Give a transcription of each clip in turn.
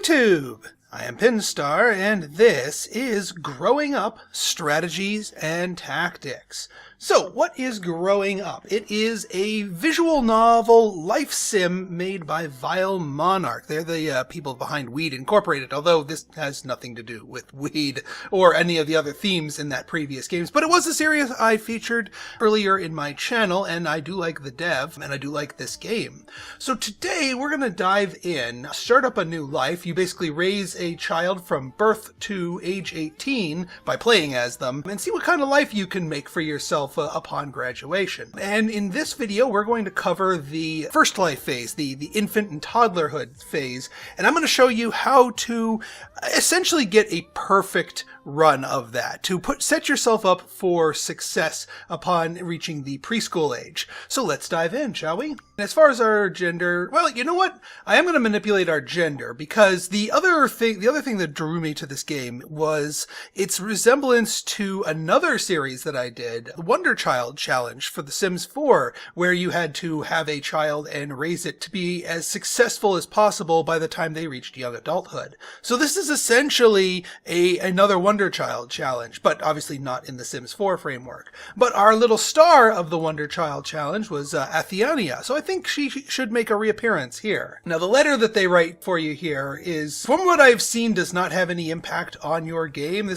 YouTube! I am Pinstar, and this is Growing Up Strategies and Tactics. So, what is Growing Up? It is a visual novel life sim made by Vile Monarch. They're the people behind Weed Incorporated, although this has nothing to do with weed or any of the other themes in that previous games. But it was a series I featured earlier in my channel, and I do like the dev, and I do like this game. So today, we're going to dive in, start up a new life. You basically raise a child from birth to age 18 by playing as them, and see what kind of life you can make for yourself upon graduation. And in this video, we're going to cover the first life phase, the infant and toddlerhood phase, and I'm going to show you how to essentially get a perfect run of that, to set yourself up for success upon reaching the preschool age. So let's dive in, shall we? As far as our gender, well, you know what? I am going to manipulate our gender because the other thing that drew me to this game was its resemblance to another series that I did, the Wonder Child Challenge for The Sims 4, where you had to have a child and raise it to be as successful as possible by the time they reached young adulthood. So this is essentially another Wonder Child Challenge, but obviously not in the Sims 4 framework. But our little star of the Wonder Child Challenge was Athiania, so I think she should make a reappearance here. Now, the letter that they write for you here is, from what I've seen, does not have any impact on your game.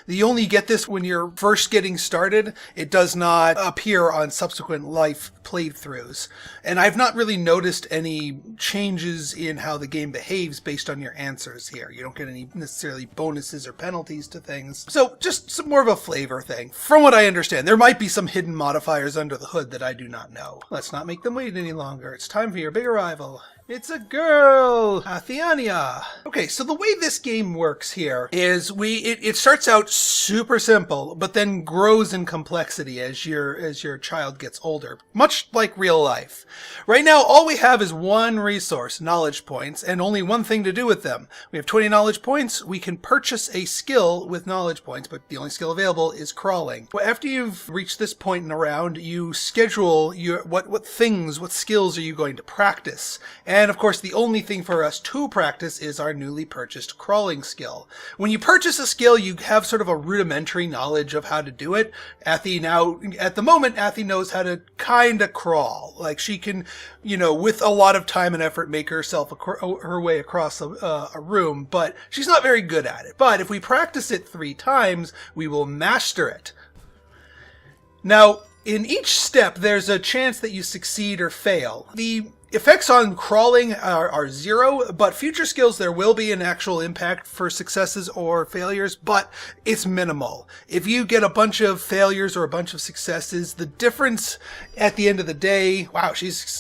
You only get this when you're first getting started. It does not appear on subsequent life playthroughs. And I've not really noticed any changes in how the game behaves based on your answers here. You don't get any necessarily bonuses or penalties to things. So just some more of a flavor thing. From what I understand, there might be some hidden modifiers under the hood that I do not know. Let's not make them wait any longer. It's time for your big arrival. It's a girl! Athiania! Okay, so the way this game works here is it starts out super simple, but then grows in complexity as your child gets older. Much like real life. Right now, all we have is one resource, knowledge points, and only one thing to do with them. We have 20 knowledge points. We can purchase a skill with knowledge points, but the only skill available is crawling. Well, after you've reached this point in the round, you schedule what skills are you going to practice. And of course, the only thing for us to practice is our newly purchased crawling skill. When you purchase a skill, you have sort of a rudimentary knowledge of how to do it. At the moment, Athi knows how to kind of crawl. Like she can, with a lot of time and effort, make herself her way across a room, but she's not very good at it. But if we practice it 3 times, we will master it. Now, in each step, there's a chance that you succeed or fail. The effects on crawling are 0, but future skills there will be an actual impact for successes or failures, but it's minimal. If you get a bunch of failures or a bunch of successes, the difference at the end of the day, wow,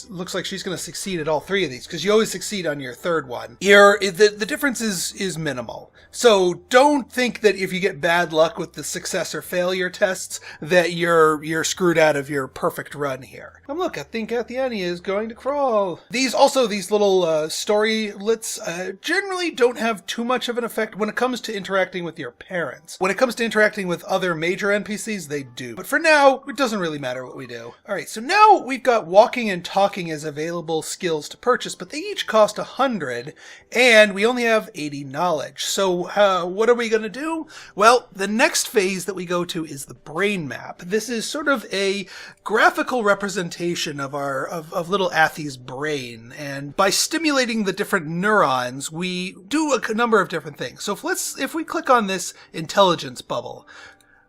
looks like she's going to succeed at all 3 of these, because you always succeed on your 3rd one. The difference is minimal. So don't think that if you get bad luck with the success or failure tests that you're screwed out of your perfect run here. And look, I think Athiania is going to crawl. These little storylets generally don't have too much of an effect when it comes to interacting with your parents. When it comes to interacting with other major NPCs, they do. But for now, it doesn't really matter what we do. Alright, so now we've got walking and talking as available skills to purchase, but they each cost 100, and we only have 80 knowledge. So what are we going to do? Well, the next phase that we go to is the brain map. This is sort of a graphical representation of little Athi's brain, and by stimulating the different neurons, we do a number of different things. So if we click on this intelligence bubble,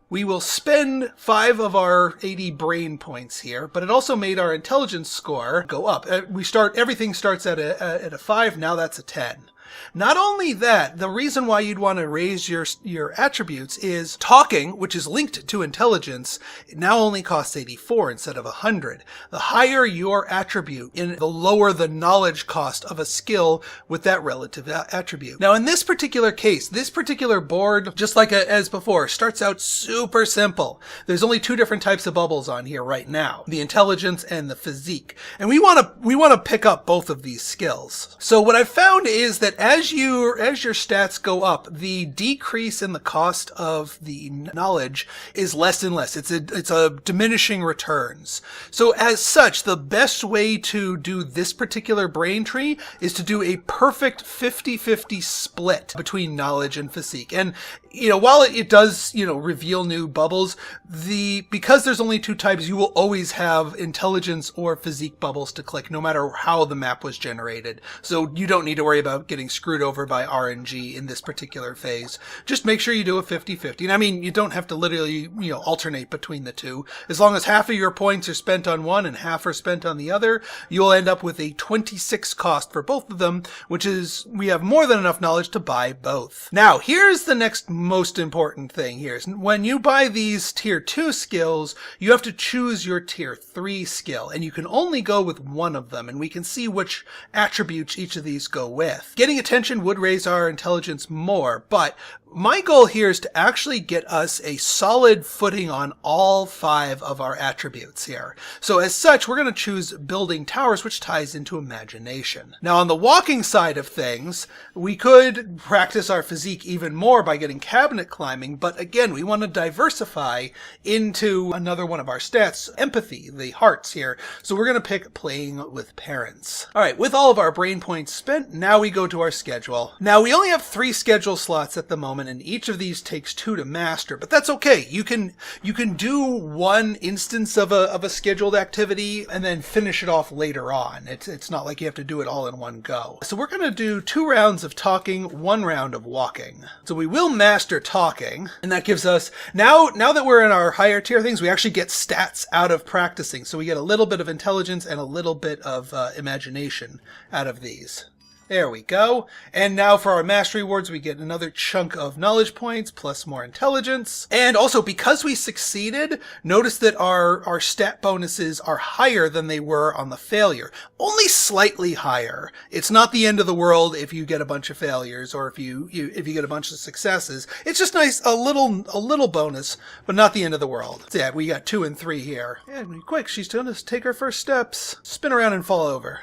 we will spend 5 of our 80 brain points here, but it also made our intelligence score go up. Everything starts at a 5, now that's a 10. Not only that, the reason why you'd want to raise your attributes is talking, which is linked to intelligence, now only costs 84 instead of 100. The higher your attribute, the lower the knowledge cost of a skill with that relative attribute. Now, in this particular case, this particular board, just like as before, starts out super simple. There's only 2 different types of bubbles on here right now, the intelligence and the physique. And we want to pick up both of these skills. So what I've found is that that as your stats go up, the decrease in the cost of the knowledge is less and less. It's a diminishing returns. So as such, the best way to do this particular brain tree is to do a perfect 50-50 split between knowledge and physique. And while it does, reveal new bubbles, because there's only two types, you will always have intelligence or physique bubbles to click, no matter how the map was generated. So you don't need to worry about getting screwed over by RNG in this particular phase. Just make sure you do a 50-50. And I mean, you don't have to literally, alternate between the two. As long as half of your points are spent on one and half are spent on the other, you'll end up with a 26 cost for both of them, which is, we have more than enough knowledge to buy both. Now, here's the next most important thing here. When you buy these tier 2 skills, you have to choose your tier 3 skill, and you can only go with one of them, and we can see which attributes each of these go with. Getting attention would raise our intelligence more, but my goal here is to actually get us a solid footing on all 5 of our attributes here. So as such, we're going to choose building towers, which ties into imagination. Now on the walking side of things, we could practice our physique even more by getting cabinet climbing, but again, we want to diversify into another one of our stats, empathy, the hearts here. So we're going to pick playing with parents. All right, with all of our brain points spent, now we go to our schedule. Now we only have 3 schedule slots at the moment, and each of these takes 2 to master, but that's okay. You can do one instance of a scheduled activity and then finish it off later on. It's not like you have to do it all in one go. So we're going to do 2 rounds of talking, 1 round of walking. So we will master talking, and that gives us, now that we're in our higher tier things, we actually get stats out of practicing. So we get a little bit of intelligence and a little bit of imagination out of these. There we go. And now for our mastery awards, we get another chunk of knowledge points plus more intelligence. And also, because we succeeded, notice that our stat bonuses are higher than they were on the failure. Only slightly higher. It's not the end of the world if you get a bunch of failures or if you get a bunch of successes. It's just nice, a little bonus, but not the end of the world. So yeah, we got 2 and 3 here. And quick, she's going to take her first steps. Spin around and fall over.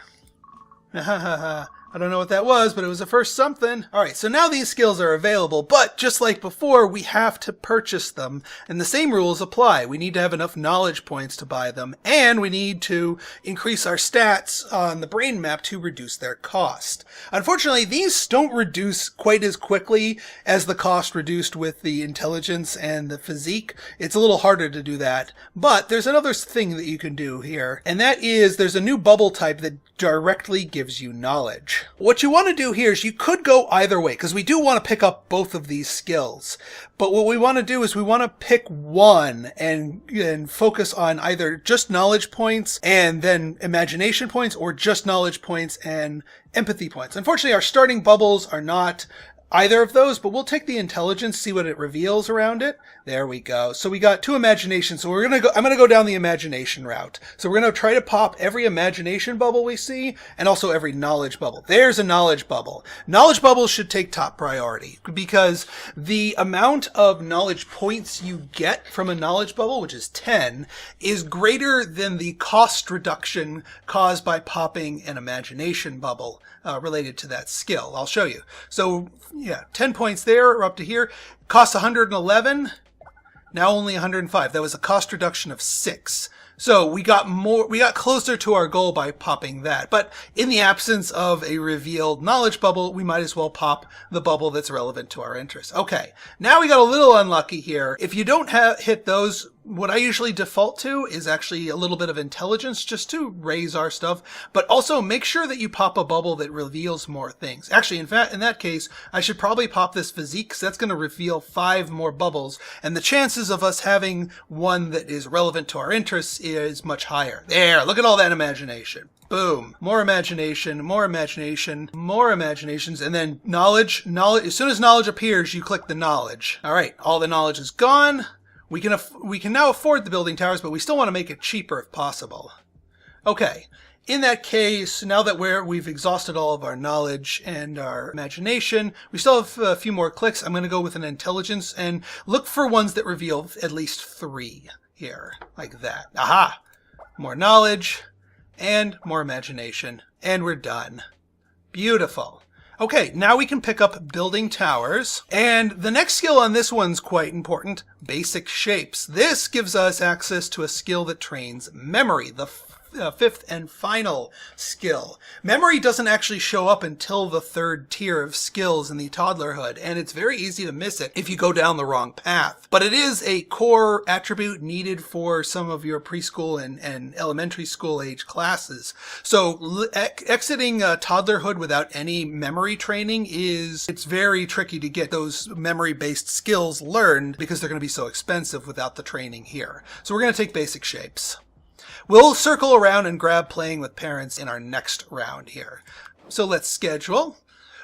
Ha ha ha. I don't know what that was, but it was a first something. All right, so now these skills are available, but just like before, we have to purchase them, and the same rules apply. We need to have enough knowledge points to buy them, and we need to increase our stats on the brain map to reduce their cost. Unfortunately, these don't reduce quite as quickly as the cost reduced with the intelligence and the physique. It's a little harder to do that, but there's another thing that you can do here, and that is there's a new bubble type that directly gives you knowledge. What you want to do here is you could go either way, because we do want to pick up both of these skills. But what we want to do is we want to pick one and focus on either just knowledge points and then imagination points, or just knowledge points and empathy points. Unfortunately, our starting bubbles are not either of those, but we'll take the intelligence, see what it reveals around it. There we go. So we got 2 imagination. So I'm going to go down the imagination route. So we're going to try to pop every imagination bubble we see and also every knowledge bubble. There's a knowledge bubble. Knowledge bubbles should take top priority because the amount of knowledge points you get from a knowledge bubble, which is 10, is greater than the cost reduction caused by popping an imagination bubble related to that skill. I'll show you. So yeah, 10 points there, up to here. Costs 111. Now only 105. That was a cost reduction of 6. So we got closer to our goal by popping that. But in the absence of a revealed knowledge bubble, we might as well pop the bubble that's relevant to our interests. Okay, now we got a little unlucky here. If you don't hit those, what I usually default to is actually a little bit of intelligence just to raise our stuff, but also make sure that you pop a bubble that reveals more things. Actually, in fact, in that case, I should probably pop this physique because that's going to reveal 5 more bubbles, and the chances of us having one that is relevant to our interests is much higher. There, look at all that imagination. Boom. More imagination, more imagination, more imaginations, and then knowledge. As soon as knowledge appears, you click the knowledge. All right, all the knowledge is gone. We can now afford the building towers, but we still want to make it cheaper if possible. Okay. In that case, now that we've exhausted all of our knowledge and our imagination, we still have a few more clicks. I'm going to go with an intelligence and look for ones that reveal at least 3 here, like that. Aha! More knowledge and more imagination, and we're done. Beautiful. Okay, now we can pick up building towers. And the next skill on this one's quite important, basic shapes. This gives us access to a skill that trains memory, the fifth and final skill. Memory doesn't actually show up until the third tier of skills in the toddlerhood, and it's very easy to miss it if you go down the wrong path. But it is a core attribute needed for some of your preschool and elementary school age classes. So exiting toddlerhood without any memory training it's very tricky to get those memory-based skills learned because they're going to be so expensive without the training here. So we're going to take basic shapes. We'll circle around and grab playing with parents in our next round here. So let's schedule.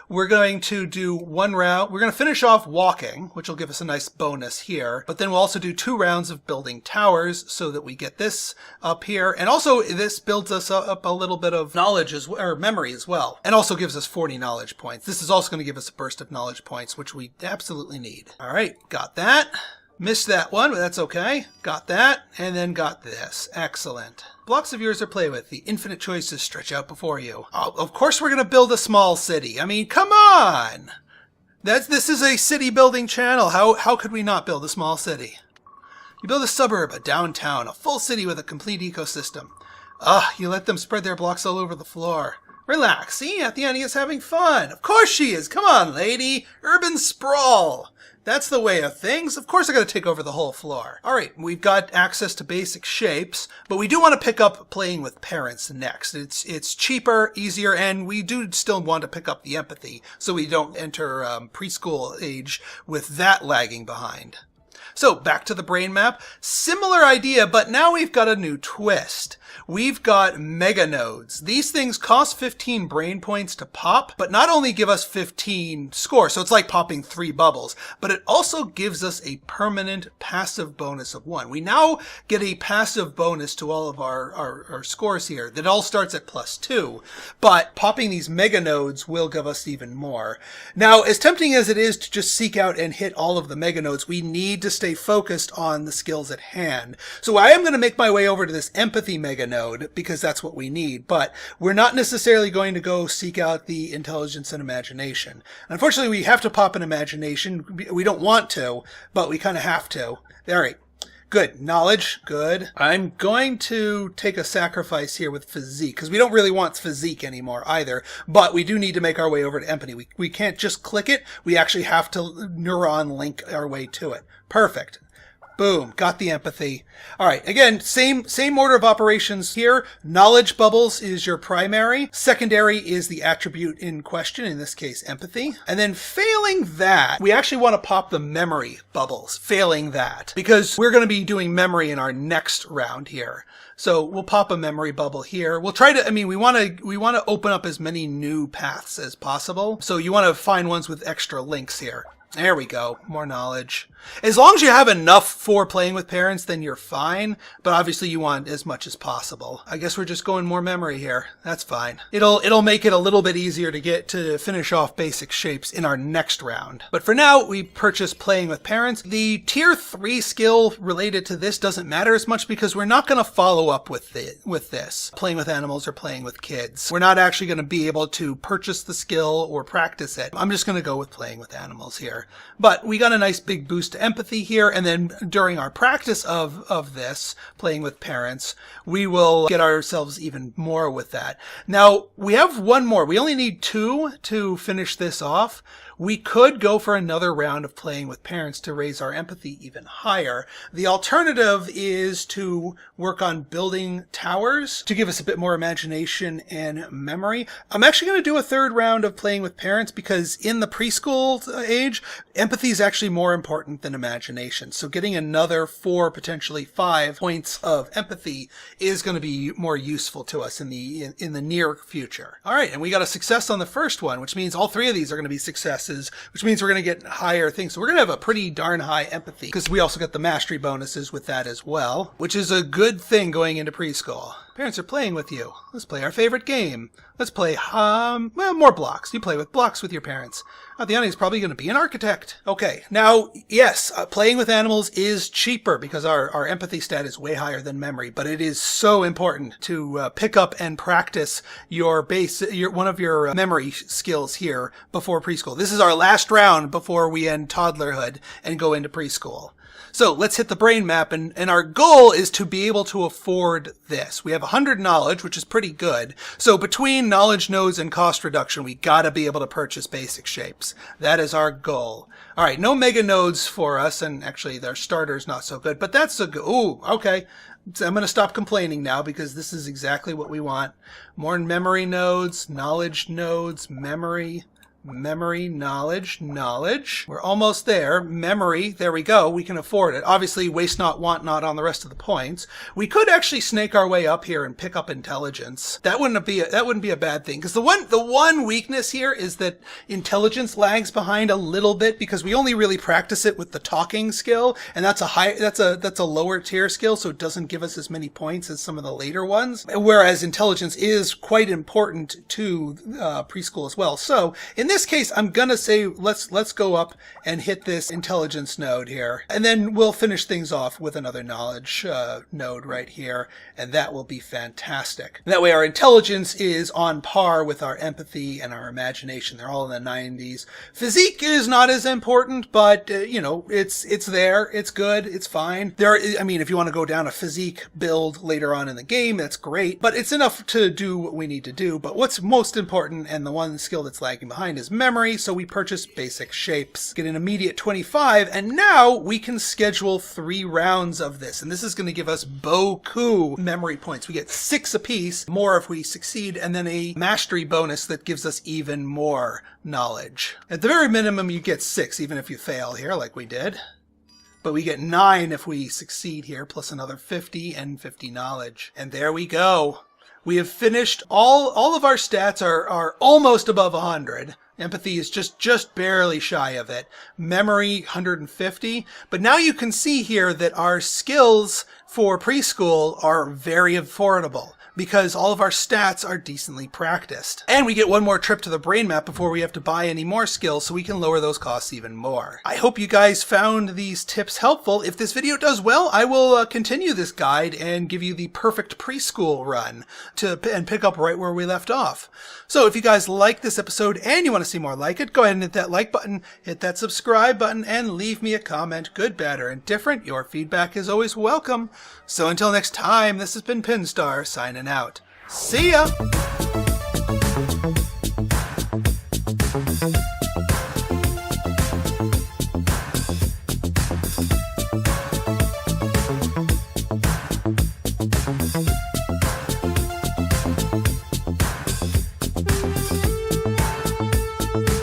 We're going to do one round. We're going to finish off walking, which will give us a nice bonus here. But then we'll also do 2 rounds of building towers so that we get this up here. And also this builds us up a little bit of knowledge or memory as well. And also gives us 40 knowledge points. This is also going to give us a burst of knowledge points, which we absolutely need. All right, got that. Missed that one, but that's okay. Got that, and then got this. Excellent. Blocks of yours to play with. The infinite choices stretch out before you. Oh, of course we're going to build a small city. I mean, come on! This is a city building channel. How could we not build a small city? You build a suburb, a downtown, a full city with a complete ecosystem. You let them spread their blocks all over the floor. Relax. See, Athenia's having fun. Of course she is. Come on, lady. Urban sprawl. That's the way of things. Of course I got to take over the whole floor. All right, we've got access to basic shapes, but we do want to pick up playing with parents next. It's cheaper, easier, and we do still want to pick up the empathy so we don't enter preschool age with that lagging behind. So back to the brain map. Similar idea, but now we've got a new twist. We've got mega nodes. These things cost 15 brain points to pop, but not only give us 15 score, so it's like popping 3 bubbles, but it also gives us a permanent passive bonus of 1. We now get a passive bonus to all of our scores here that all starts at +2, but popping these mega nodes will give us even more. Now, as tempting as it is to just seek out and hit all of the mega nodes, we need to stay focused on the skills at hand. So I am going to make my way over to this empathy mega node because that's what we need, but we're not necessarily going to go seek out the intelligence and imagination. Unfortunately, we have to pop an imagination. We don't want to, but we kind of have to. All right. Good. Knowledge. Good. I'm going to take a sacrifice here with physique because we don't really want physique anymore either, but we do need to make our way over to empathy. We can't just click it. We actually have to neuron link our way to it. Perfect. Boom, got the empathy. All right, again, same order of operations here. Knowledge bubbles is your primary. Secondary is the attribute in question, in this case, empathy. And then failing that, we actually want to pop the memory bubbles, failing that, because we're going to be doing memory in our next round here. So we'll pop a memory bubble here. We'll try to, we want to open up as many new paths as possible. So you want to find ones with extra links here. There we go. More knowledge. As long as you have enough for playing with parents, then you're fine. But obviously you want as much as possible. I guess we're just going more memory here. That's fine. It'll make it a little bit easier to get to finish off basic shapes in our next round. But for now, we purchase playing with parents. The tier 3 skill related to this doesn't matter as much because we're not going to follow up with this. Playing with animals or playing with kids. We're not actually going to be able to purchase the skill or practice it. I'm just going to go with playing with animals here. But we got a nice big boost to empathy here, and then during our practice of this, playing with parents, we will get ourselves even more with that. Now, we have one more. We only need 2 to finish this off. We could go for another round of playing with parents to raise our empathy even higher. The alternative is to work on building towers to give us a bit more imagination and memory. I'm actually going to do a 3rd round of playing with parents because in the preschool age, empathy is actually more important than imagination. So getting another 4, potentially 5 points of empathy is going to be more useful to us in the near future. All right, and we got a success on the first one, which means all 3 of these are going to be successes, which means we're going to get higher things. So we're going to have a pretty darn high empathy because we also got the mastery bonuses with that as well, which is a good thing going into preschool. Parents are playing with you. Let's play our favorite game. Let's play, more blocks. You play with blocks with your parents. The audience is probably going to be an architect. Okay, now, yes, playing with animals is cheaper because our empathy stat is way higher than memory, but it is so important to pick up and practice one of your memory skills here before preschool. This is our last round before we end toddlerhood and go into preschool. So let's hit the brain map, and our goal is to be able to afford this. We have 100 knowledge, which is pretty good. So between knowledge nodes and cost reduction, we gotta be able to purchase basic shapes. That is our goal. All right, no mega nodes for us, and actually their starter's not so good, but that's a good, ooh, okay. So I'm going to stop complaining now because this is exactly what we want. More memory nodes, knowledge nodes, memory, knowledge. We're almost there. Memory, there we go. We can afford it. Obviously, waste not, want not on the rest of the points. We could actually snake our way up here and pick up intelligence. That wouldn't be a bad thing, because the one weakness here is that intelligence lags behind a little bit because we only really practice it with the talking skill, and that's a lower tier skill, so it doesn't give us as many points as some of the later ones. Whereas intelligence is quite important to preschool as well. So in this case, I'm gonna say let's go up and hit this intelligence node here, and then we'll finish things off with another knowledge node right here, and that will be fantastic. That way our intelligence is on par with our empathy and our imagination. They're all in the 90s. Physique is not as important, but you know, it's there, it's good, it's fine. I mean, if you want to go down a physique build later on in the game, that's great, but it's enough to do what we need to do. But what's most important, and the one skill that's lagging behind, is memory, so we purchase basic shapes. Get an immediate 25, and now we can schedule 3 rounds of this, and this is going to give us beaucoup memory points. We get 6 apiece, more if we succeed, and then a mastery bonus that gives us even more knowledge. At the very minimum, you get 6 even if you fail here, like we did. But we get 9 if we succeed here, plus another 50 and 50 knowledge. And there we go. We have finished. All of our stats are almost above 100. Empathy is just barely shy of it. Memory, 150. But now you can see here that our skills for preschool are very affordable, because all of our stats are decently practiced. And we get one more trip to the brain map before we have to buy any more skills, so we can lower those costs even more. I hope you guys found these tips helpful. If this video does well, I will continue this guide and give you the perfect preschool run and pick up right where we left off. So if you guys like this episode and you want to see more like it, go ahead and hit that like button, hit that subscribe button, and leave me a comment, good, bad, or indifferent. Your feedback is always welcome. So until next time, this has been Pinstar signing out. See ya!